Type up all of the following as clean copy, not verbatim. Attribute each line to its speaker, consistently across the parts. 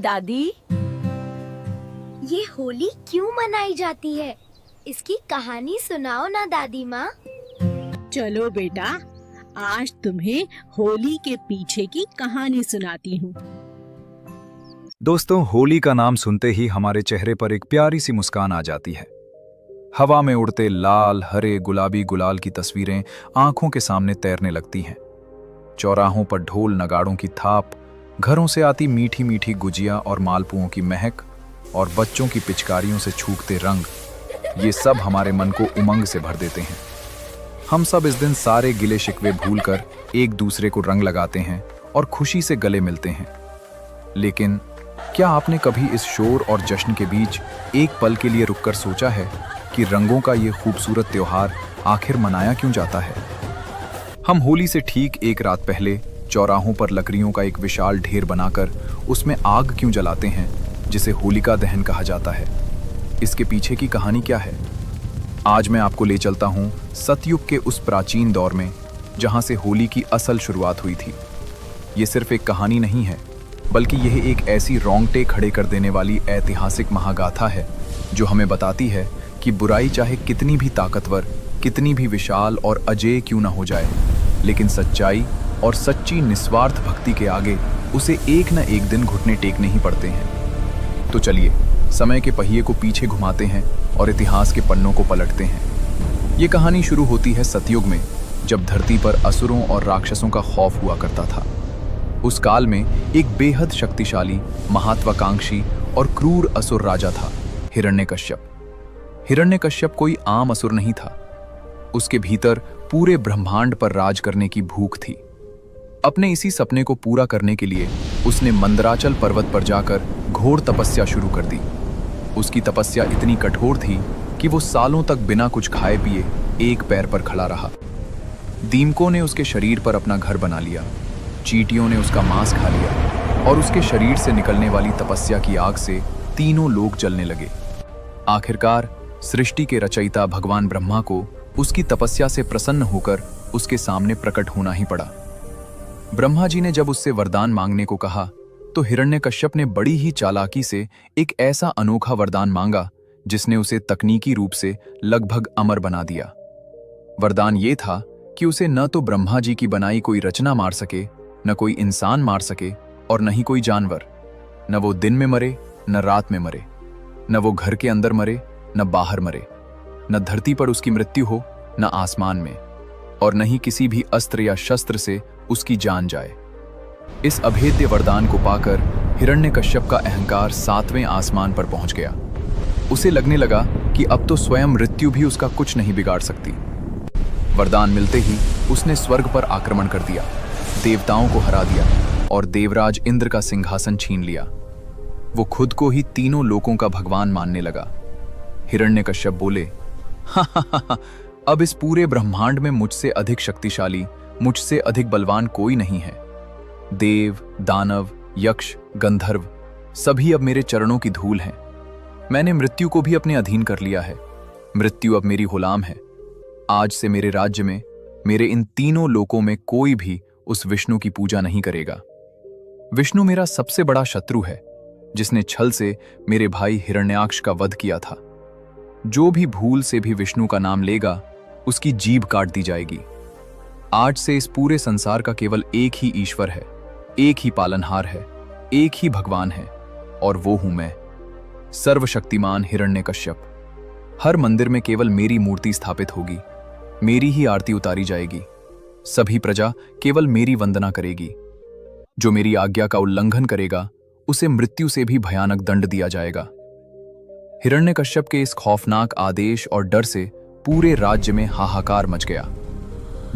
Speaker 1: दादी,
Speaker 2: ये होली क्यों मनाई जाती है? इसकी कहानी सुनाओ ना दादी माँ।
Speaker 1: चलो बेटा, आज तुम्हें होली के पीछे की कहानी सुनाती हूँ।
Speaker 3: दोस्तों, होली का नाम सुनते ही हमारे चेहरे पर एक प्यारी सी मुस्कान आ जाती है। हवा में उड़ते लाल, हरे, गुलाबी गुलाल की तस्वीरें आंखों के सामने तैरने लगती हैं। चौराहों पर ढोल नगाड़ों की थाप, घरों से आती मीठी मीठी गुजिया और मालपुओं की महक, और बच्चों की पिचकारियों से छूटते रंग, ये सब हमारे मन को उमंग से भर देते हैं। हम सब इस दिन सारे गिले शिकवे भूलकर एक दूसरे को रंग लगाते हैं और खुशी से गले मिलते हैं। लेकिन क्या आपने कभी इस शोर और जश्न के बीच एक पल के लिए रुककर सोचा है कि रंगों का ये खूबसूरत त्योहार आखिर मनाया क्यों जाता है? हम होली से ठीक एक रात पहले चौराहों पर लकड़ियों का एक विशाल ढेर बनाकर उसमें आग क्यों जलाते हैं, जिसे होलिका दहन कहा जाता है? इसके पीछे की कहानी क्या है? आज मैं आपको ले चलता हूँ सतयुग के उस प्राचीन दौर में, जहाँ से होली की असल शुरुआत हुई थी। ये सिर्फ एक कहानी नहीं है, बल्कि यह एक ऐसी रोंगटे खड़े कर देने वाली ऐतिहासिक महागाथा है जो हमें बताती है कि बुराई चाहे कितनी भी ताकतवर, कितनी भी विशाल और अजेय क्यों ना हो जाए, लेकिन सच्चाई और सच्ची निस्वार्थ भक्ति के आगे उसे एक न एक दिन घुटने टेकने ही पड़ते हैं। तो चलिए समय के पहिए को पीछे घुमाते हैं और इतिहास के पन्नों को पलटते हैं। ये कहानी शुरू होती है सतयुग में, जब धरती पर असुरों और राक्षसों का खौफ हुआ करता था। उस काल में एक बेहद शक्तिशाली, महत्वाकांक्षी और क्रूर असुर राजा था, हिरण्यकश्यप। हिरण्यकश्यप कोई आम असुर नहीं था। उसके भीतर पूरे ब्रह्मांड पर राज करने की भूख थी। अपने इसी सपने को पूरा करने के लिए उसने मंदराचल पर्वत पर जाकर घोर तपस्या शुरू कर दी। उसकी तपस्या इतनी कठोर थी कि वो सालों तक बिना कुछ खाए पिए एक पैर पर खड़ा रहा। दीमकों ने उसके शरीर पर अपना घर बना लिया, चींटियों ने उसका मांस खा लिया, और उसके शरीर से निकलने वाली तपस्या की आग से तीनों लोग जलने लगे। आखिरकार सृष्टि के रचयिता भगवान ब्रह्मा को उसकी तपस्या से प्रसन्न होकर उसके सामने प्रकट होना ही पड़ा। ब्रह्मा जी ने जब उससे वरदान मांगने को कहा, तो हिरण्यकश्यप ने बड़ी ही चालाकी से एक ऐसा अनोखा वरदान मांगा जिसने उसे तकनीकी रूप से लगभग अमर बना दिया। वरदान ये था कि उसे न तो ब्रह्मा जी की बनाई कोई रचना मार सके, न कोई इंसान मार सके, और न ही कोई जानवर। न वो दिन में मरे, न रात में मरे, न वो घर के अंदर मरे, न बाहर मरे, न धरती पर उसकी मृत्यु हो, न आसमान में, और न ही किसी भी अस्त्र या शस्त्र से उसकी जान जाए। इस अभेद्य वरदान को पाकर हिरण्यकश्यप का अहंकार 7वें आसमान पर पहुंच गया। उसे लगने लगा कि अब तो स्वयं मृत्यु भी उसका कुछ नहीं बिगाड़ सकती। वरदान मिलते ही उसने स्वर्ग पर आक्रमण कर दिया, देवताओं को हरा दिया और देवराज इंद्र का सिंहासन छीन लिया। वो खुद को ही तीनों लोकों का भगवान मानने लगा। हिरण्यकश्यप बोले, हा, अब इस पूरे ब्रह्मांड में मुझसे अधिक शक्तिशाली, मुझसे अधिक बलवान कोई नहीं है। देव, दानव, यक्ष, गंधर्व सभी अब मेरे चरणों की धूल हैं। मैंने मृत्यु को भी अपने अधीन कर लिया है। मृत्यु अब मेरी गुलाम है। आज से मेरे राज्य में, मेरे इन तीनों लोकों में कोई भी उस विष्णु की पूजा नहीं करेगा। विष्णु मेरा सबसे बड़ा शत्रु है, जिसने छल से मेरे भाई हिरण्याक्ष का वध किया था। जो भी भूल से भी विष्णु का नाम लेगा, उसकी जीभ काट दी जाएगी। आज से इस पूरे संसार का केवल एक ही ईश्वर है, एक ही पालनहार है, एक ही भगवान है, और वो हूं मैं, सर्वशक्तिमान हिरण्यकश्यप। हर मंदिर में केवल मेरी मूर्ति स्थापित होगी, मेरी ही आरती उतारी जाएगी। सभी प्रजा केवल मेरी वंदना करेगी। जो मेरी आज्ञा का उल्लंघन करेगा, उसे मृत्यु से भी भयानक दंड दिया जाएगा। हिरण्यकश्यप के इस खौफनाक आदेश और डर से पूरे राज्य में हाहाकार मच गया।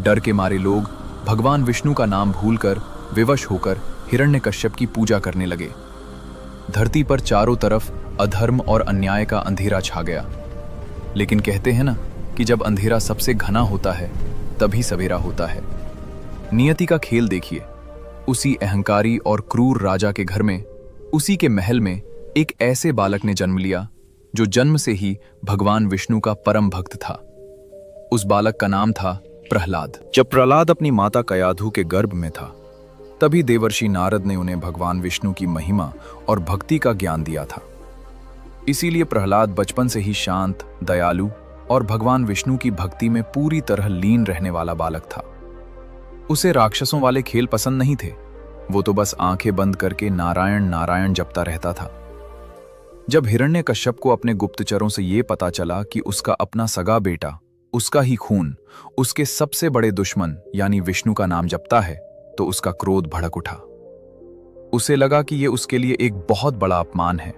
Speaker 3: डर के मारे लोग भगवान विष्णु का नाम भूलकर, विवश होकर हिरण्यकश्यप की पूजा करने लगे। धरती पर चारों तरफ अधर्म और अन्याय का अंधेरा छा गया। लेकिन कहते हैं ना कि जब अंधेरा सबसे घना होता है, तभी सवेरा होता है। नियति का खेल देखिए। उसी अहंकारी और क्रूर राजा के घर में, उसी के महल में एक ऐसे बालक ने जन्म लिया जो जन्म से ही भगवान विष्णु का परम भक्त था। उस बालक का नाम था प्रहलाद। जब प्रहलाद अपनी माता कयाधु के गर्भ में था, तभी देवर्षि नारद ने उन्हें भगवान विष्णु की महिमा और भक्ति का ज्ञान दिया था। इसीलिए प्रहलाद बचपन से ही शांत, दयालु और भगवान विष्णु की भक्ति में पूरी तरह लीन रहने वाला बालक था। उसे राक्षसों वाले खेल पसंद नहीं थे। वो तो बस आंखें बंद करके नारायण नारायण जपता रहता था। जब हिरण्यकश्यप को अपने गुप्तचरों से ये पता चला कि उसका अपना सगा बेटा, उसका ही खून, उसके सबसे बड़े दुश्मन यानी विष्णु का नाम जपता है, तो उसका क्रोध भड़क उठा। उसे लगा कि ये उसके लिए एक बहुत बड़ा अपमान है।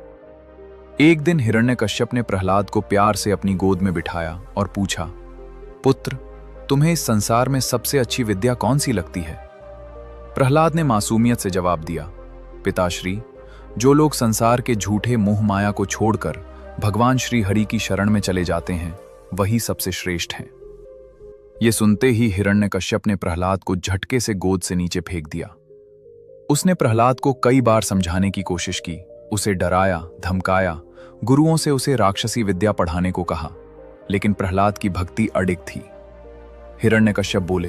Speaker 3: एक दिन हिरण्यकश्यप ने प्रहलाद को प्यार से अपनी गोद में बिठाया और पूछा, पुत्र, तुम्हें इस संसार में सबसे अच्छी विद्या कौन सी लगती है? प्रहलाद ने मासूमियत से जवाब दिया, पिताश्री, जो लोग संसार के झूठे मोह माया को छोड़कर भगवान श्री हरि की शरण में चले जाते हैं, वही सबसे श्रेष्ठ हैं। ये सुनते ही हिरण्यकश्यप ने प्रहलाद को झटके से गोद से नीचे फेंक दिया। उसने प्रहलाद को कई बार समझाने की कोशिश की, उसे डराया, धमकाया, गुरुओं से उसे राक्षसी विद्या पढ़ाने को कहा, लेकिन प्रहलाद की भक्ति अडिग थी। हिरण्यकश्यप बोले,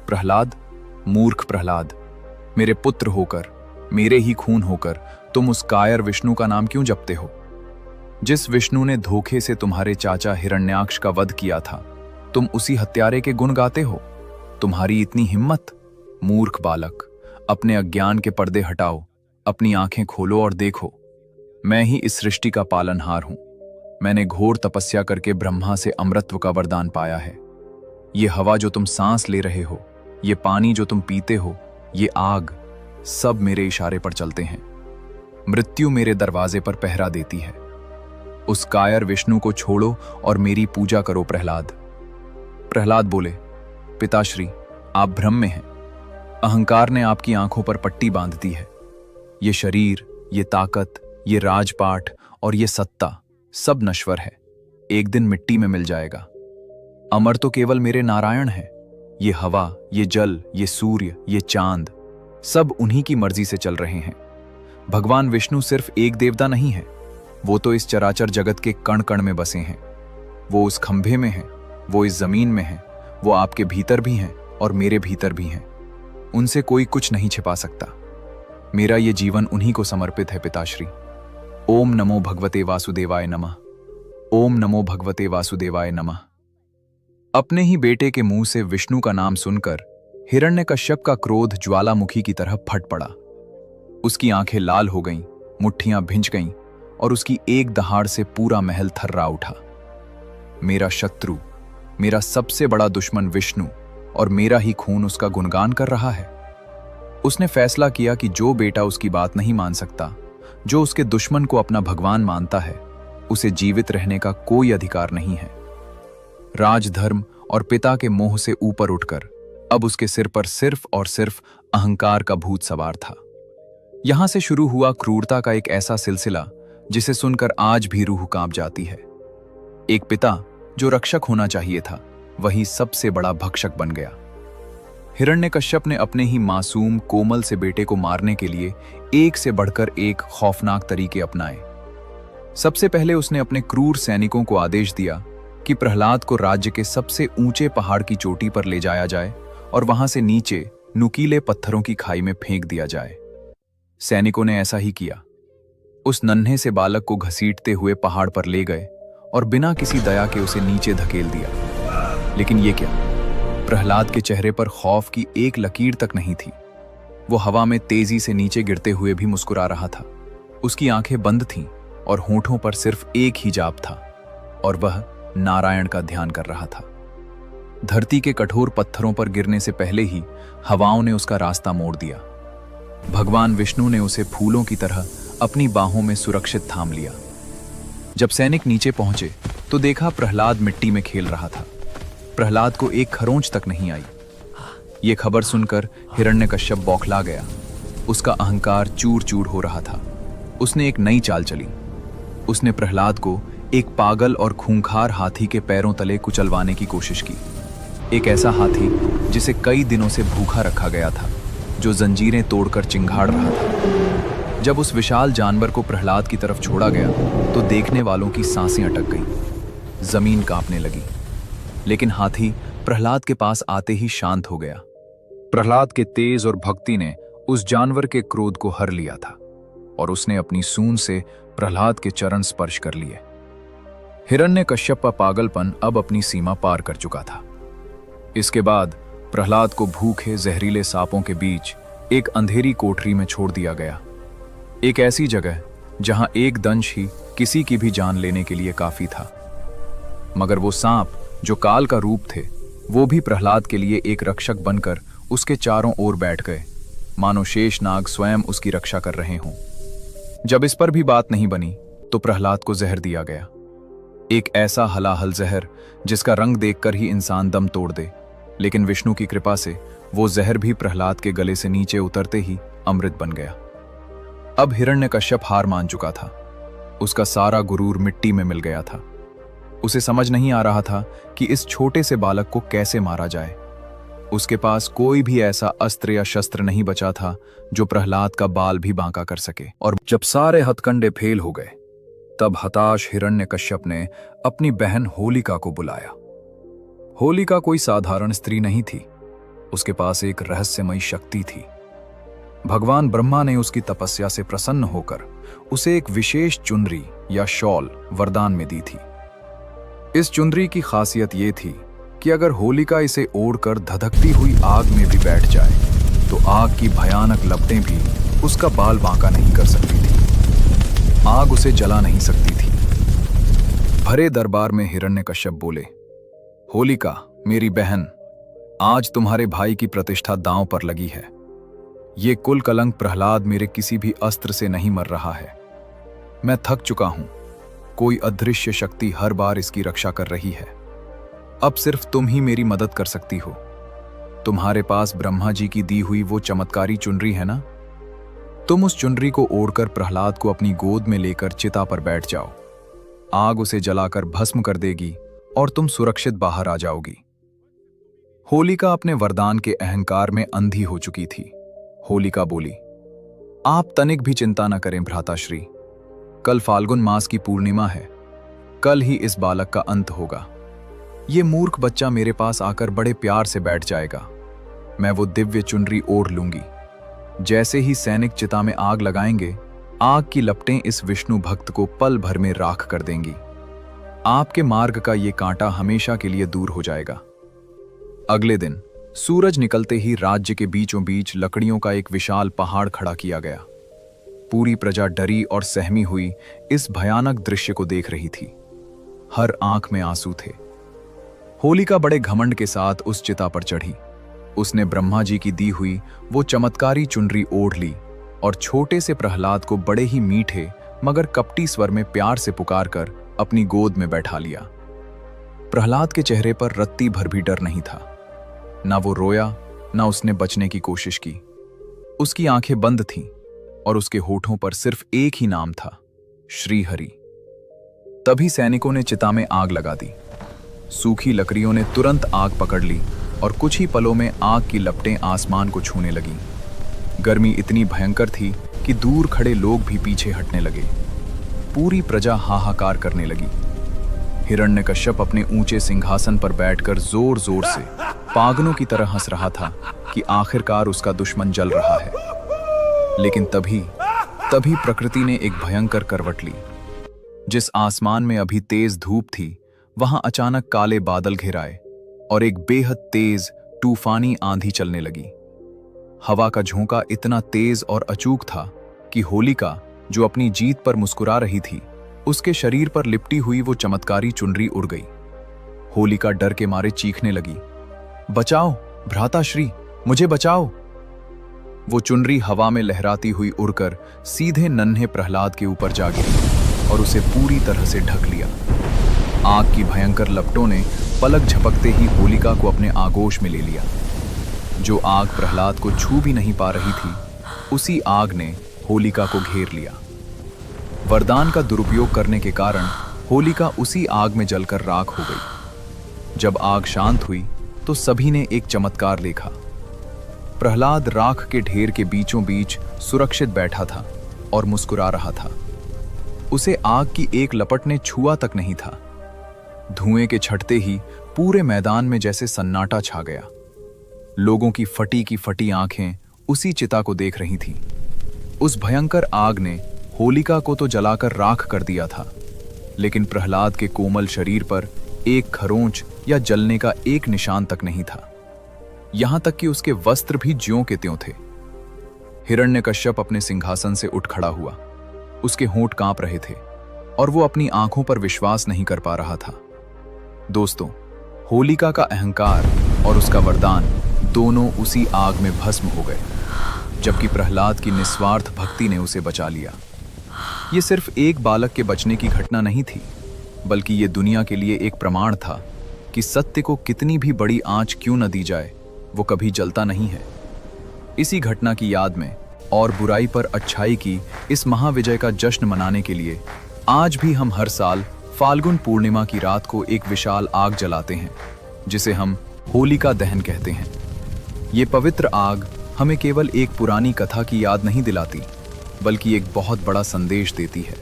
Speaker 3: प्रहलाद, मूर्ख प्रहलाद, मेरे पुत्र होकर, मेरे ही खून होकर तुम उस कायर विष्णु का नाम क्यों जपते हो? जिस विष्णु ने धोखे से तुम्हारे चाचा हिरण्याक्ष का वध किया था, तुम उसी हत्यारे के गुण गाते हो। तुम्हारी इतनी हिम्मत? मूर्ख बालक, अपने अज्ञान के पर्दे हटाओ, अपनी आंखें खोलो और देखो, मैं ही इस सृष्टि का पालनहार हूं। मैंने घोर तपस्या करके ब्रह्मा से अमृतत्व का वरदान पाया है। ये हवा जो तुम सांस ले रहे हो, ये पानी जो तुम पीते हो, ये आग, सब मेरे इशारे पर चलते हैं। मृत्यु मेरे दरवाजे पर पहरा देती है। उस कायर विष्णु को छोड़ो और मेरी पूजा करो प्रहलाद। प्रहलाद बोले, पिताश्री, आप भ्रम में हैं। अहंकार ने आपकी आंखों पर पट्टी बांध दी है। ये शरीर, ये ताकत, ये राजपाट और ये सत्ता सब नश्वर है, एक दिन मिट्टी में मिल जाएगा। अमर तो केवल मेरे नारायण है। ये हवा, ये जल, ये सूर्य, ये चांद, सब उन्हीं की मर्जी से चल रहे हैं। भगवान विष्णु सिर्फ एक देवता नहीं है, वो तो इस चराचर जगत के कण कण में बसे हैं। वो उस खंभे में है, वो इस जमीन में है, वो आपके भीतर भी हैं और मेरे भीतर भी हैं। उनसे कोई कुछ नहीं छिपा सकता। मेरा ये जीवन उन्हीं को समर्पित है पिताश्री। ओम नमो भगवते वासुदेवाय नमः। ओम नमो भगवते वासुदेवाय नमः। अपने ही बेटे के मुंह से विष्णु का नाम सुनकर हिरण्यकश्यप का क्रोध ज्वालामुखी की तरह फट पड़ा। उसकी आंखें लाल हो गईं, मुट्ठियां भिंच गईं और उसकी एक दहाड़ से पूरा महल थर्रा उठा। मेरा शत्रु, मेरा सबसे बड़ा दुश्मन विष्णु और मेरा ही खून उसका गुणगान कर रहा है। उसने फैसला किया कि जो बेटा उसकी बात नहीं मान सकता, जो उसके दुश्मन को अपना भगवान मानता है, उसे जीवित रहने का कोई अधिकार नहीं है। राजधर्म और पिता के मोह से ऊपर उठकर अब उसके सिर पर सिर्फ और सिर्फ अहंकार का भूत सवार था। यहां से शुरू हुआ क्रूरता का एक ऐसा सिलसिला जिसे सुनकर आज भी रूह कांप जाती है। एक पिता जो रक्षक होना चाहिए था, वही सबसे बड़ा भक्षक बन गया। हिरण्यकश्यप ने अपने ही मासूम कोमल से बेटे को मारने के लिए एक से बढ़कर एक खौफनाक तरीके अपनाए। सबसे पहले उसने अपने क्रूर सैनिकों को आदेश दिया कि प्रहलाद को राज्य के सबसे ऊंचे पहाड़ की चोटी पर ले जाया जाए और वहां से नीचे नुकीले पत्थरों की खाई में फेंक दिया जाए। सैनिकों ने ऐसा ही किया। उस नन्हे से बालक को घसीटते हुए पहाड़ पर ले गए और बिना किसी दया के उसे नीचे धकेल दिया। लेकिन ये क्या, प्रहलाद के चेहरे पर खौफ की एक लकीर तक नहीं थी। वो हवा में तेजी से नीचे गिरते हुए भी मुस्कुरा रहा था। उसकी आंखें बंद थीं और होठों पर सिर्फ एक ही जाप था और वह नारायण का ध्यान कर रहा था। धरती के कठोर पत्थरों पर गिरने से पहले ही हवाओं ने उसका रास्ता मोड़ दिया। भगवान विष्णु ने उसे फूलों की तरह अपनी बाहों में सुरक्षित थाम लिया। जब सैनिक नीचे पहुंचे तो देखा प्रहलाद मिट्टी में खेल रहा था। प्रहलाद को एक खरोंच तक नहीं आई। ये खबर सुनकर हिरण्यकश्यप बौखला गया। उसका अहंकार चूर चूर हो रहा था। उसने एक नई चाल चली। उसने प्रहलाद को एक पागल और खूंखार हाथी के पैरों तले कुचलवाने की कोशिश की। एक ऐसा हाथी जिसे कई दिनों से भूखा रखा गया था, जो जंजीरें तोड़कर चिंगाड़ रहा था। जब उस विशाल जानवर को प्रहलाद की तरफ छोड़ा गया तो देखने वालों की सांसें अटक गईं। जमीन कांपने लगी। लेकिन हाथी प्रहलाद के पास आते ही शांत हो गया। प्रहलाद के तेज और भक्ति ने उस जानवर के क्रोध को हर लिया था और उसने अपनी सूंड से प्रहलाद के चरण स्पर्श कर लिए। हिरण्यकश्यप का पागलपन अब अपनी सीमा पार कर चुका था। इसके बाद प्रहलाद को भूखे जहरीले सांपों के बीच एक अंधेरी कोठरी में छोड़ दिया गया, एक ऐसी जगह जहां एक दंश ही किसी की भी जान लेने के लिए काफी था। मगर वो सांप जो काल का रूप थे, वो भी प्रहलाद के लिए एक रक्षक बनकर उसके चारों ओर बैठ गए, मानो शेषनाग स्वयं उसकी रक्षा कर रहे हों। जब इस पर भी बात नहीं बनी तो प्रहलाद को जहर दिया गया, एक ऐसा हलाहल जहर जिसका रंग देखकर ही इंसान दम तोड़ दे। लेकिन विष्णु की कृपा से वो जहर भी प्रहलाद के गले से नीचे उतरते ही अमृत बन गया। अब हिरण्यकश्यप हार मान चुका था, उसका सारा गुरूर मिट्टी में मिल गया था। उसे समझ नहीं आ रहा था कि इस छोटे से बालक को कैसे मारा जाए। उसके पास कोई भी ऐसा अस्त्र या शस्त्र नहीं बचा था जो प्रहलाद का बाल भी बांका कर सके। और जब सारे हथकंडे फेल हो गए, तब हताश हिरण्यकश्यप ने अपनी बहन होलिका को बुलाया। होलिका कोई साधारण स्त्री नहीं थी, उसके पास एक रहस्यमयी शक्ति थी। भगवान ब्रह्मा ने उसकी तपस्या से प्रसन्न होकर उसे एक विशेष चुनरी या शॉल वरदान में दी थी। इस चुनरी की खासियत ये थी कि अगर होलिका इसे ओढ़कर धधकती हुई आग में भी बैठ जाए तो आग की भयानक लपटें भी उसका बाल बांका नहीं कर सकती थी, आग उसे जला नहीं सकती थी। भरे दरबार में हिरण्यकश्यप बोले, होलिका मेरी बहन, आज तुम्हारे भाई की प्रतिष्ठा दांव पर लगी है। ये कुल कलंक प्रहलाद मेरे किसी भी अस्त्र से नहीं मर रहा है। मैं थक चुका हूं, कोई अदृश्य शक्ति हर बार इसकी रक्षा कर रही है। अब सिर्फ तुम ही मेरी मदद कर सकती हो। तुम्हारे पास ब्रह्मा जी की दी हुई वो चमत्कारी चुनरी है ना? तुम उस चुनरी को ओढ़कर प्रहलाद को अपनी गोद में लेकर चिता पर बैठ जाओ, आग उसे जलाकर भस्म कर देगी और तुम सुरक्षित बाहर आ जाओगी। होलिका अपने वरदान के अहंकार में अंधी हो चुकी थी। होलिका बोली, आप तनिक भी चिंता न करें भ्राताश्री, कल फाल्गुन मास की पूर्णिमा है, कल ही इस बालक का अंत होगा। ये मूर्ख बच्चा मेरे पास आकर बड़े प्यार से बैठ जाएगा, मैं वो दिव्य चुनरी ओढ़ लूंगी। जैसे ही सैनिक चिता में आग लगाएंगे, आग की लपटें इस विष्णु भक्त को पल भर में राख कर देंगी। आपके मार्ग का ये कांटा हमेशा के लिए दूर हो जाएगा। अगले दिन सूरज निकलते ही राज्य के बीचों बीच लकड़ियों का एक विशाल पहाड़ खड़ा किया गया। पूरी प्रजा डरी और सहमी हुई इस भयानक दृश्य को देख रही थी। हर आंख में आंसू थे। होलिका बड़े घमंड के साथ उस चिता पर चढ़ी। उसने ब्रह्मा जी की दी हुई वो चमत्कारी चुनरी ओढ़ ली और छोटे से प्रहलाद को बड़े ही मीठे मगर कपटी स्वर में प्यार से पुकारकर अपनी गोद में बैठा लिया। प्रहलाद के चेहरे पर रत्ती भर भी डर नहीं था। ना वो रोया, ना उसने बचने की कोशिश की। उसकी आंखें बंद थीं और उसके होठों पर सिर्फ एक ही नाम था, श्री हरि। तभी सैनिकों ने चिता में आग लगा दी। सूखी लकड़ियों ने तुरंत आग पकड़ ली और कुछ ही पलों में आग की लपटें आसमान को छूने लगीं। गर्मी इतनी भयंकर थी कि दूर खड़े लोग भी पीछे हटने लगे। पूरी प्रजा हाहाकार करने लगी। हिरण्यकश्यप अपने ऊंचे सिंहासन पर बैठकर जोर जोर से पागलों की तरह हंस रहा था कि आखिरकार उसका दुश्मन जल रहा है। लेकिन तभी प्रकृति ने एक भयंकर करवट ली। जिस आसमान में अभी तेज धूप थी, वहां अचानक काले बादल घिर आए और एक बेहद तेज तूफानी आंधी चलने लगी। हवा का झोंका इतना तेज और अचूक था कि होलिका, जो अपनी जीत पर मुस्कुरा रही थी, उसके शरीर पर लिपटी हुई वो चमत्कारी चुनरी उड़ गई। होलिका डर के मारे चीखने लगी, बचाओ भ्राताश्री, मुझे बचाओ। वो चुनरी हवा में लहराती हुई उड़कर सीधे नन्हे प्रहलाद के ऊपर जा गिरी और उसे पूरी तरह से ढक लिया। आग की भयंकर लपटों ने पलक झपकते ही होलिका को अपने आगोश में ले लिया। जो आग प्रहलाद को छू भी नहीं पा रही थी, उसी आग ने होलिका को घेर लिया। वरदान का दुरुपयोग करने के कारण होलिका उसी आग में जलकर राख हो गई। जब आग शांत हुई तो सभी ने एक चमत्कार देखा। प्रहलाद राख के ढेर के बीचों बीच सुरक्षित बैठा था और मुस्कुरा रहा था। उसे आग की एक लपट ने छुआ तक नहीं था। धुएं के छटते ही पूरे मैदान में जैसे सन्नाटा छा गया। लोगों की फटी आंखें उसी चिता को देख रही थीं। उस भयंकर आग ने होलिका को तो जलाकर राख कर दिया था, लेकिन प्रहलाद के कोमल शरीर पर एक खरोंच या जलने का एक निशान तक नहीं था। यहां तक कि उसके वस्त्र भी ज्यों के त्यों थे। हिरण्यकश्यप अपने सिंहासन से उठ खड़ा हुआ। उसके होंठ कांप रहे थे और वो अपनी आंखों पर विश्वास नहीं कर पा रहा था। दोस्तों, होलिका का अहंकार और उसका वरदान दोनों उसी आग में भस्म हो गए, जबकि प्रहलाद की निस्वार्थ भक्ति ने उसे बचा लिया। ये सिर्फ एक बालक के बचने की घटना नहीं थी, बल्कि ये दुनिया के लिए एक प्रमाण था कि सत्य को कितनी भी बड़ी आंच क्यों न दी जाए, वो कभी जलता नहीं है। इसी घटना की याद में और बुराई पर अच्छाई की इस महाविजय का जश्न मनाने के लिए आज भी हम हर साल फाल्गुन पूर्णिमा की रात को एक विशाल आग जलाते हैं, जिसे हम होलिका दहन कहते हैं। ये पवित्र आग हमें केवल एक पुरानी कथा की याद नहीं दिलाती, बल्कि एक बहुत बड़ा संदेश देती है।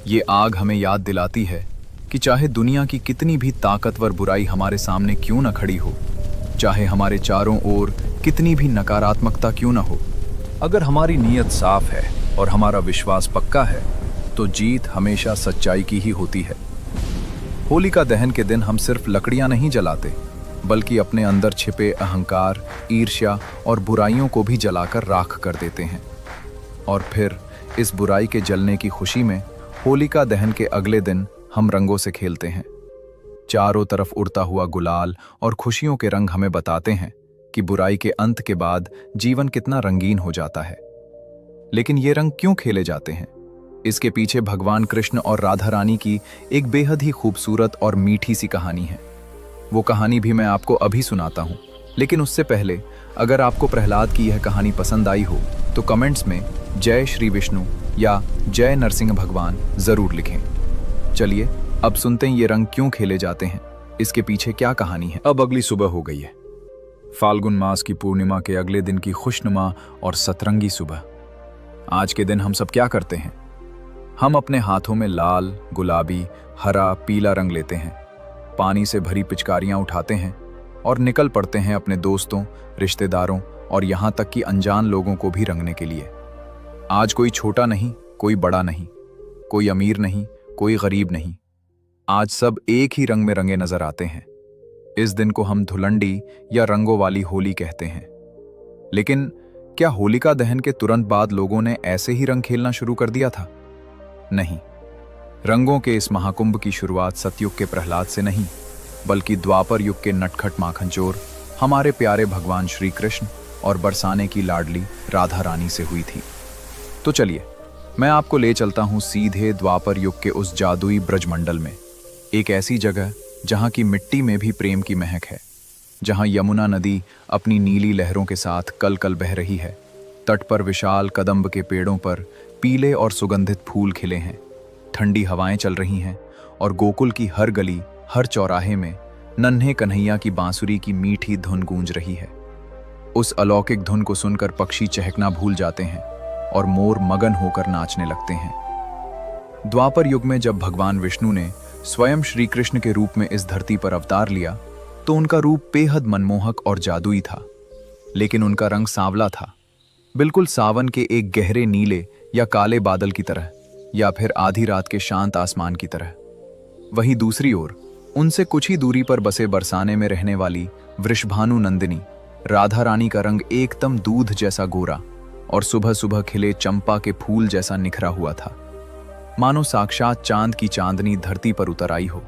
Speaker 3: ये आग हमें याद दिलाती है कि चाहे दुनिया की कितनी भी ताकतवर बुराई हमारे सामने क्यों न खड़ी हो, चाहे हमारे चारों ओर कितनी भी नकारात्मकता क्यों न हो, अगर हमारी नीयत साफ है और हमारा विश्वास पक्का है, तो जीत हमेशा सच्चाई की ही होती है। होलिका दहन के दिन हम सिर्फ लकड़ियां नहीं जलाते, बल्कि अपने अंदर छिपे अहंकार, ईर्ष्या और बुराइयों को भी जलाकर राख कर देते हैं। और फिर इस बुराई के जलने की खुशी में होलिका दहन के अगले दिन हम रंगों से खेलते हैं। चारों तरफ उड़ता हुआ गुलाल और खुशियों के रंग हमें बताते हैं कि बुराई के अंत के बाद जीवन कितना रंगीन हो जाता है। लेकिन ये रंग क्यों खेले जाते हैं? इसके पीछे भगवान कृष्ण और राधा रानी की एक बेहद ही खूबसूरत और मीठी सी कहानी है। वो कहानी भी मैं आपको अभी सुनाता हूँ, लेकिन उससे पहले अगर आपको प्रहलाद की यह कहानी पसंद आई हो तो कमेंट्स में जय श्री विष्णु या जय नरसिंह भगवान जरूर लिखें। चलिए अब सुनते हैं ये रंग क्यों खेले जाते हैं, इसके पीछे क्या कहानी है। अब अगली सुबह हो गई है, फाल्गुन मास की पूर्णिमा के अगले दिन की खुशनुमा और सतरंगी सुबह। आज के दिन हम सब क्या करते हैं? हम अपने हाथों में लाल, गुलाबी, हरा, पीला रंग लेते हैं, पानी से भरी पिचकारियां उठाते हैं और निकल पड़ते हैं अपने दोस्तों, रिश्तेदारों और यहाँ तक कि अनजान लोगों को भी रंगने के लिए। आज कोई छोटा नहीं, कोई बड़ा नहीं, कोई अमीर नहीं, कोई गरीब नहीं, आज सब एक ही रंग में रंगे नजर आते हैं। इस दिन को हम धुलंडी या रंगों वाली होली कहते हैं। लेकिन क्या होलिका दहन के तुरंत बाद लोगों ने ऐसे ही रंग खेलना शुरू कर दिया था? नहीं, रंगों के इस महाकुंभ की शुरुआत सतयुग के प्रहलाद से नहीं, बल्कि द्वापर युग के नटखट माखनचोर हमारे प्यारे भगवान श्री कृष्ण और बरसाने की लाडली राधा रानी से हुई थी। तो चलिए मैं आपको ले चलता हूँ सीधे द्वापर युग के उस जादुई ब्रजमंडल में, एक ऐसी जगह जहाँ की मिट्टी में भी प्रेम की महक है, जहाँ यमुना नदी अपनी नीली लहरों के साथ कल कल बह रही है। तट पर विशाल कदम्ब के पेड़ों पर पीले और सुगंधित फूल खिले हैं, ठंडी हवाएं चल रही हैं और गोकुल की हर गली, हर चौराहे में नन्हे कन्हैया की बांसुरी की मीठी धुन गूंज रही है। उस अलौकिक धुन को सुनकर पक्षी चहकना भूल जाते हैं और मोर मगन होकर नाचने लगते हैं। द्वापर युग में जब भगवान विष्णु ने स्वयं श्री कृष्ण के रूप में इस धरती पर अवतार लिया, तो उनका रूप बेहद मनमोहक और जादुई था। लेकिन उनका रंग सांवला था, बिल्कुल सावन के एक गहरे नीले या काले बादल की तरह, या फिर आधी रात के शांत आसमान की तरह। वहीं दूसरी ओर उनसे कुछ ही दूरी पर बसे बरसाने में रहने वाली वृषभानु नंदिनी राधा रानी का रंग एकदम दूध जैसा गोरा और सुबह सुबह खिले चंपा के फूल जैसा निखरा हुआ था, मानो साक्षात चांद की चांदनी धरती पर उतर आई हो।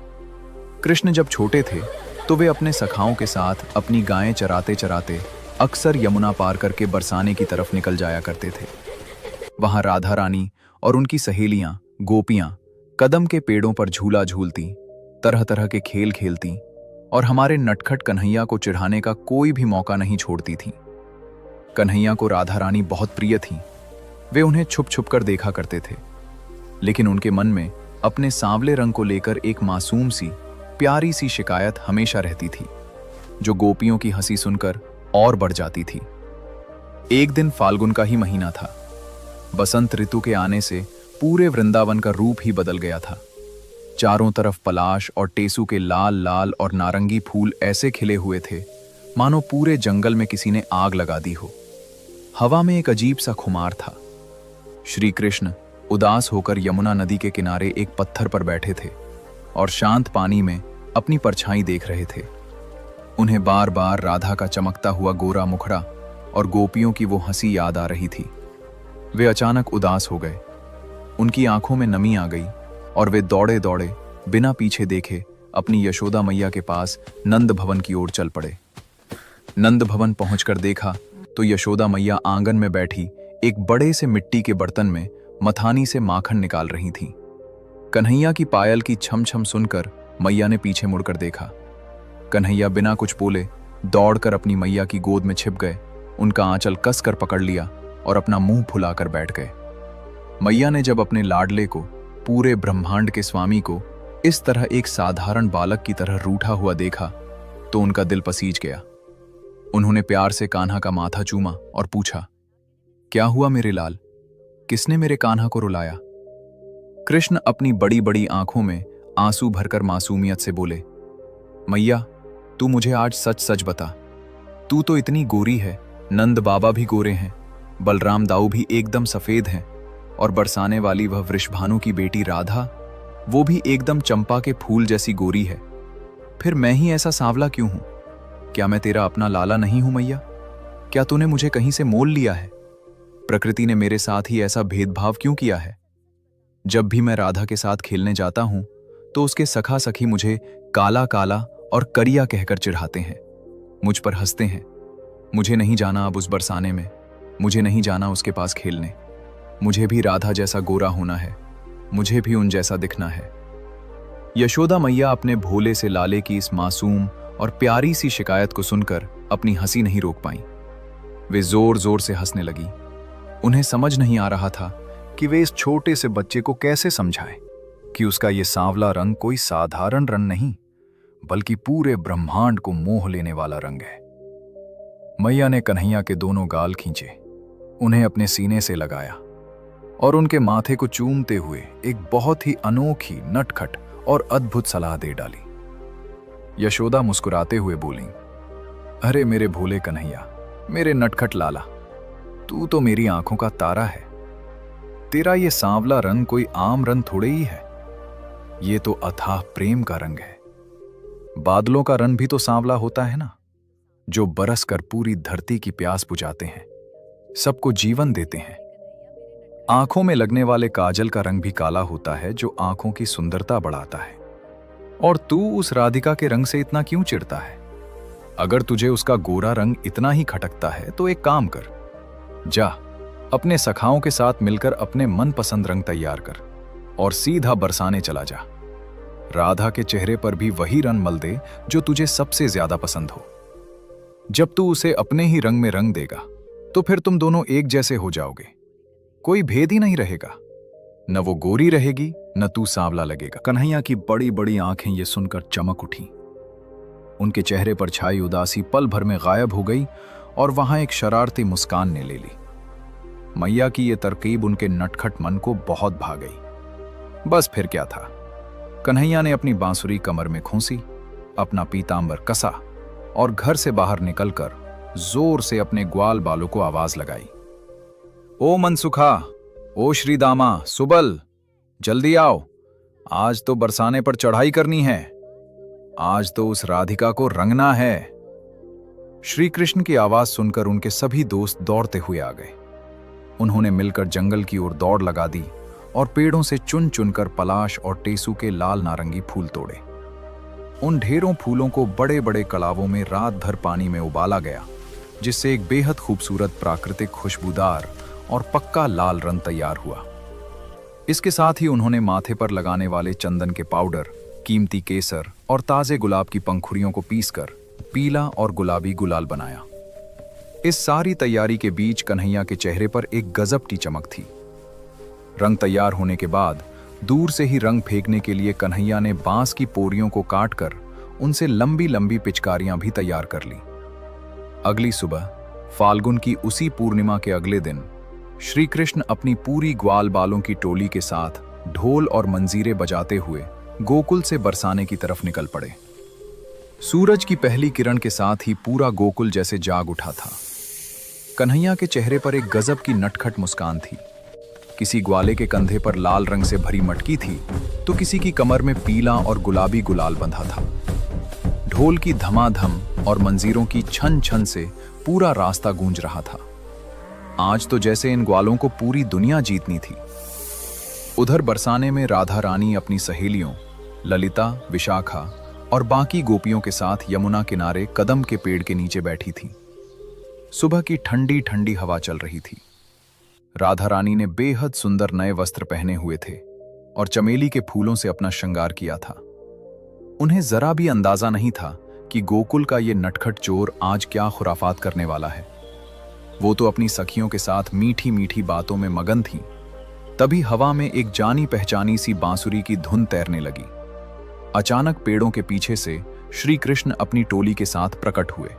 Speaker 3: कृष्ण जब छोटे थे तो वे अपने सखाओं के साथ अपनी गायें चराते चराते अक्सर यमुना पार करके बरसाने की तरफ निकल जाया करते थे। वहां राधा रानी और उनकी सहेलियां गोपियां कदम के पेड़ों पर झूला झूलती, तरह तरह के खेल खेलती और हमारे नटखट कन्हैया को चिढ़ाने का कोई भी मौका नहीं छोड़ती थीं। कन्हैया को राधा रानी बहुत प्रिय थीं। वे उन्हें छुप छुप कर देखा करते थे, लेकिन उनके मन में अपने सांवले रंग को लेकर एक मासूम सी प्यारी सी शिकायत हमेशा रहती थी, जो गोपियों की हंसी सुनकर और बढ़ जाती थी। एक दिन फाल्गुन का ही महीना था। बसंत ऋतु के आने से पूरे वृंदावन का रूप ही बदल गया था। चारों तरफ पलाश और टेसू के लाल लाल और नारंगी फूल ऐसे खिले हुए थे मानो पूरे जंगल में किसी ने आग लगा दी हो। हवा में एक अजीब सा खुमार था। श्री कृष्ण उदास होकर यमुना नदी के किनारे एक पत्थर पर बैठे थे और शांत पानी में अपनी परछाई देख रहे थे। उन्हें बार बार राधा का चमकता हुआ गोरा मुखड़ा और गोपियों की वो हंसी याद आ रही थी। वे अचानक उदास हो गए। उनकी आंखों में नमी आ गई और वे दौड़े दौड़े बिना पीछे देखे अपनी यशोदा मैया के पास नंद भवन की ओर चल पड़े। नंद भवन पहुंचकर देखा तो यशोदा मैया आंगन में बैठी एक बड़े से मिट्टी के बर्तन में मथानी से माखन निकाल रही थीं। कन्हैया की पायल की छम छम सुनकर मैया ने पीछे मुड़कर देखा। कन्हैया बिना कुछ बोले दौड़कर अपनी मैया की गोद में छिप गए, उनका आंचल कसकर पकड़ लिया और अपना मुंह फुलाकर बैठ गए। मैया ने जब अपने लाडले को, पूरे ब्रह्मांड के स्वामी को, इस तरह एक साधारण बालक की तरह रूठा हुआ देखा तो उनका दिल पसीज गया। उन्होंने प्यार से कान्हा का माथा चूमा और पूछा, क्या हुआ मेरे लाल, किसने मेरे कान्हा को रुलाया? कृष्ण अपनी बड़ी बड़ी आंखों में आंसू भरकर मासूमियत से बोले, मैया तू मुझे आज सच सच बता, तू तो इतनी गोरी है, नंद बाबा भी गोरे हैं, बलराम दाऊ भी एकदम सफेद हैं, और बरसाने वाली वह वृषभानु की बेटी राधा, वो भी एकदम चंपा के फूल जैसी गोरी है। फिर मैं ही ऐसा सांवला क्यों हूं? क्या मैं तेरा अपना लाला नहीं हूं मैया? क्या तूने मुझे कहीं से मोल लिया है? प्रकृति ने मेरे साथ ही ऐसा भेदभाव क्यों किया है? जब भी मैं राधा के साथ खेलने जाता हूं तो उसके सखा सखी मुझे काला काला और करिया कहकर चिढ़ाते हैं, मुझ पर हंसते हैं। मुझे नहीं जाना अब उस बरसाने में, मुझे नहीं जाना उसके पास खेलने। मुझे भी राधा जैसा गोरा होना है, मुझे भी उन जैसा दिखना है। यशोदा मैया अपने भोले से लाले की इस मासूम और प्यारी सी शिकायत को सुनकर अपनी हंसी नहीं रोक पाईं। वे जोर जोर से हंसने लगी। उन्हें समझ नहीं आ रहा था कि वे इस छोटे से बच्चे को कैसे समझाएं कि उसका ये सांवला रंग कोई साधारण रंग नहीं, बल्कि पूरे ब्रह्मांड को मोह लेने वाला रंग है। मैया ने कन्हैया के दोनों गाल खींचे, उन्हें अपने सीने से लगाया और उनके माथे को चूमते हुए एक बहुत ही अनोखी, नटखट और अद्भुत सलाह दे डाली। यशोदा मुस्कुराते हुए बोली, अरे मेरे भोले कन्हैया, मेरे नटखट लाला, तू तो मेरी आंखों का तारा है। तेरा ये सांवला रंग कोई आम रंग थोड़े ही है, ये तो अथाह प्रेम का रंग है। बादलों का रंग भी तो सांवला होता है ना, जो बरस कर पूरी धरती की प्यास बुझाते हैं, सबको जीवन देते हैं। आंखों में लगने वाले काजल का रंग भी काला होता है, जो आंखों की सुंदरता बढ़ाता है। और तू उस राधिका के रंग से इतना क्यों चिढ़ता है? अगर तुझे उसका गोरा रंग इतना ही खटकता है तो एक काम कर, जा अपने सखाओं के साथ मिलकर अपने मनपसंद रंग तैयार कर और सीधा बरसाने चला जा। राधा के चेहरे पर भी वही रंग मल दे जो तुझे सबसे ज्यादा पसंद हो। जब तू उसे अपने ही रंग में रंग देगा तो फिर तुम दोनों एक जैसे हो जाओगे, कोई भेद ही नहीं रहेगा। न वो गोरी रहेगी, न तू सांवला लगेगा। कन्हैया की बड़ी बड़ी आंखें ये सुनकर चमक उठी। उनके चेहरे पर छाई उदासी पल भर में गायब हो गई और वहां एक शरारती मुस्कान ने ले ली। मैया की ये तरकीब उनके नटखट मन को बहुत भा गई। बस फिर क्या था, कन्हैया ने अपनी बांसुरी कमर में खोसी, अपना पीतांबर कसा और घर से बाहर निकलकर जोर से अपने ग्वाल बालों को आवाज लगाई, ओ मनसुखा, ओ श्रीदामा, सुबल, जल्दी आओ, आज तो बरसाने पर चढ़ाई करनी है, आज तो उस राधिका को रंगना है। श्री कृष्ण की आवाज सुनकर उनके सभी दोस्त दौड़ते हुए आ गए। उन्होंने मिलकर जंगल की ओर दौड़ लगा दी और पेड़ों से चुन चुनकर पलाश और टेसू के लाल नारंगी फूल तोड़े। उन ढेरों फूलों को बड़े बड़े कलावों में रात भर पानी में उबाला गया, जिससे एक बेहद खूबसूरत प्राकृतिक खुशबूदार और पक्का लाल रंग तैयार हुआ। इसके साथ ही उन्होंने माथे पर लगाने वाले चंदन के पाउडर, कीमती केसर और ताजे गुलाब की पंखुड़ियों को पीसकर पीला और गुलाबी गुलाल बनाया। इस सारी तैयारी के बीच कन्हैया के चेहरे पर एक गजब की चमक थी। रंग तैयार होने के बाद दूर से ही रंग फेंकने के लिए कन्हैया ने बांस की पोरियों को काटकर उनसे लंबी लंबी पिचकारियां भी तैयार कर ली। अगली सुबह फाल्गुन की उसी पूर्णिमा के अगले दिन श्री कृष्ण अपनी पूरी ग्वाल बालों की टोली के साथ ढोल और मंजीरे बजाते हुए गोकुल से बरसाने की तरफ निकल पड़े। सूरज की पहली किरण के साथ ही पूरा गोकुल जैसे जाग उठा था। कन्हैया के चेहरे पर एक गजब की नटखट मुस्कान थी। किसी ग्वाले के कंधे पर लाल रंग से भरी मटकी थी, तो किसी की कमर में पीला और गुलाबी गुलाल बंधा था। ढोल की धमाधम और मंजीरों की छन छन से पूरा रास्ता गूंज रहा था। आज तो जैसे इन ग्वालों को पूरी दुनिया जीतनी थी। उधर बरसाने में राधा रानी अपनी सहेलियों ललिता, विशाखा और बाकी गोपियों के साथ यमुना किनारे कदम के पेड़ के नीचे बैठी थी। सुबह की ठंडी ठंडी हवा चल रही थी। राधा रानी ने बेहद सुंदर नए वस्त्र पहने हुए थे और चमेली के फूलों से अपना श्रृंगार किया था। उन्हें जरा भी अंदाजा नहीं था कि गोकुल का ये नटखट चोर आज क्या खुराफात करने वाला है। वो तो अपनी सखियों के साथ मीठी मीठी बातों में मगन थी। तभी हवा में एक जानी पहचानी सी बांसुरी की धुन तैरने लगी। अचानक पेड़ों के पीछे से श्री कृष्ण अपनी टोली के साथ प्रकट हुए।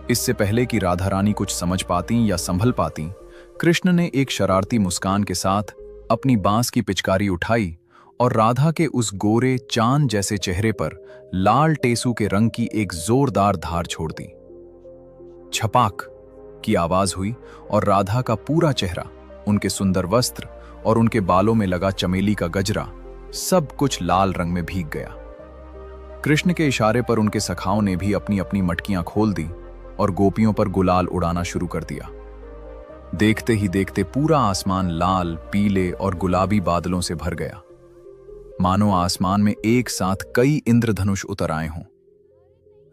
Speaker 3: इससे पहले कि राधा रानी कुछ समझ पाती या संभल पाती, कृष्ण ने एक शरारती मुस्कान के साथ अपनी बांस की पिचकारी उठाई और राधा के उस गोरे चांद जैसे चेहरे पर लाल टेसू के रंग की एक जोरदार धार छोड़ दी। छपाक की आवाज हुई और राधा का पूरा चेहरा, उनके सुंदर वस्त्र और उनके बालों में लगा चमेली का गजरा, सब कुछ लाल रंग में भीग गया। कृष्ण के इशारे पर उनके सखाओं ने भी अपनी अपनी मटकियां खोल दी और गोपियों पर गुलाल उड़ाना शुरू कर दिया। देखते ही देखते पूरा आसमान लाल, पीले और गुलाबी बादलों से भर गया, मानो आसमान में एक साथ कई इंद्रधनुष उतर आए हों।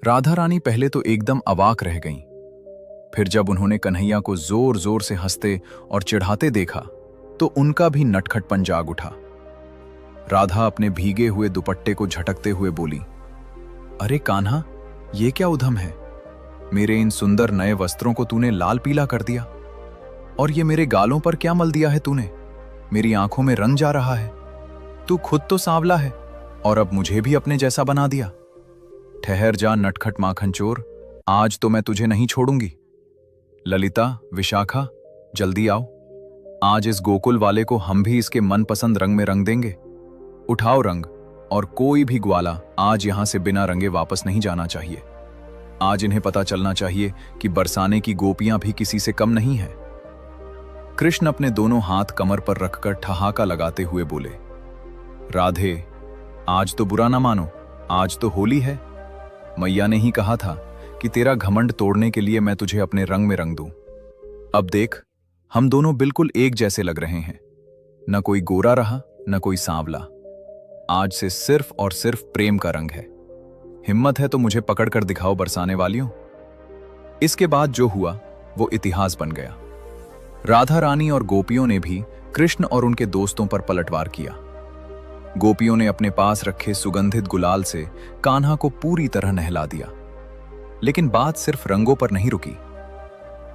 Speaker 3: राधा रानी पहले तो एकदम अवाक रह गईं। फिर जब उन्होंने कन्हैया को जोर जोर से हंसते और चिढ़ाते देखा तो उनका भी नटखटपन जाग उठा। राधा अपने भीगे हुए दुपट्टे को झटकते हुए बोली, अरे कान्हा, ये क्या उधम है? मेरे इन सुंदर नए वस्त्रों को तूने लाल पीला कर दिया, और ये मेरे गालों पर क्या मल दिया है तूने? मेरी आंखों में रंग जा रहा है। तू खुद तो सांवला है और अब मुझे भी अपने जैसा बना दिया। ठहर जा नटखट माखन चोर, आज तो मैं तुझे नहीं छोड़ूंगी। ललिता, विशाखा, जल्दी आओ। आज इस गोकुल वाले को हम भी इसके मनपसंद रंग में रंग देंगे। उठाओ रंग, और कोई भी ग्वाला आज यहां से बिना रंगे वापस नहीं जाना चाहिए। आज इन्हें पता चलना चाहिए कि बरसाने की गोपियां भी किसी से कम नहीं है। कृष्ण अपने दोनों हाथ कमर पर रखकर ठहाका लगाते हुए बोले, राधे, आज तो बुरा ना मानो, आज तो होली है। मैया ने ही कहा था कि तेरा घमंड तोड़ने के लिए मैं तुझे अपने रंग में रंग दूं। अब देख, हम दोनों बिल्कुल एक जैसे लग रहे हैं। न कोई गोरा रहा, न कोई सांवला। आज से सिर्फ और सिर्फ प्रेम का रंग है। हिम्मत है तो मुझे पकड़ कर दिखाओ बरसाने वालियों। इसके बाद जो हुआ वो इतिहास बन गया। राधा रानी और गोपियों ने भी कृष्ण और उनके दोस्तों पर पलटवार किया। गोपियों ने अपने पास रखे सुगंधित गुलाल से कान्हा को पूरी तरह नहला दिया। लेकिन बात सिर्फ रंगों पर नहीं रुकी।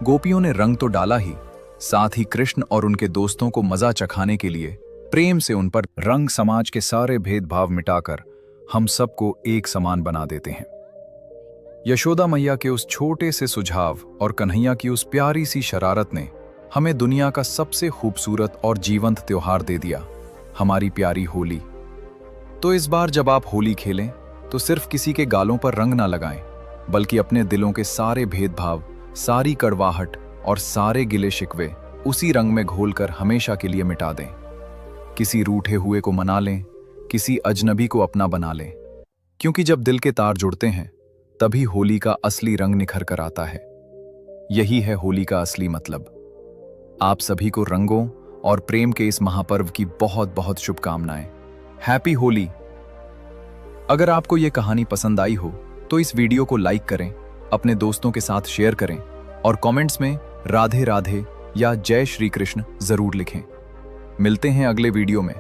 Speaker 3: गोपियों ने रंग तो डाला ही, साथ ही कृष्ण और उनके दोस्तों को मजा चखाने के लिए प्रेम से उन पर रंग समाज के सारे भेदभाव मिटाकर हम सबको एक समान बना देते हैं। यशोदा मैया के उस छोटे से सुझाव और कन्हैया की उस प्यारी सी शरारत ने हमें दुनिया का सबसे खूबसूरत और जीवंत त्योहार दे दिया, हमारी प्यारी होली। तो इस बार जब आप होली खेलें तो सिर्फ किसी के गालों पर रंग ना लगाएं, बल्कि अपने दिलों के सारे भेदभाव, सारी कड़वाहट और सारे गिले शिकवे उसी रंग में घोलकर हमेशा के लिए मिटा दें। किसी रूठे हुए को मना लें, किसी अजनबी को अपना बना लें, क्योंकि जब दिल के तार जुड़ते हैं तभी होली का असली रंग निखर कर आता है। यही है होली का असली मतलब। आप सभी को रंगों और प्रेम के इस महापर्व की बहुत बहुत शुभकामनाएं। हैप्पी होली। अगर आपको यह कहानी पसंद आई हो तो इस वीडियो को लाइक करें, अपने दोस्तों के साथ शेयर करें और कमेंट्स में राधे राधे या जय श्री कृष्ण जरूर लिखें। मिलते हैं अगले वीडियो में।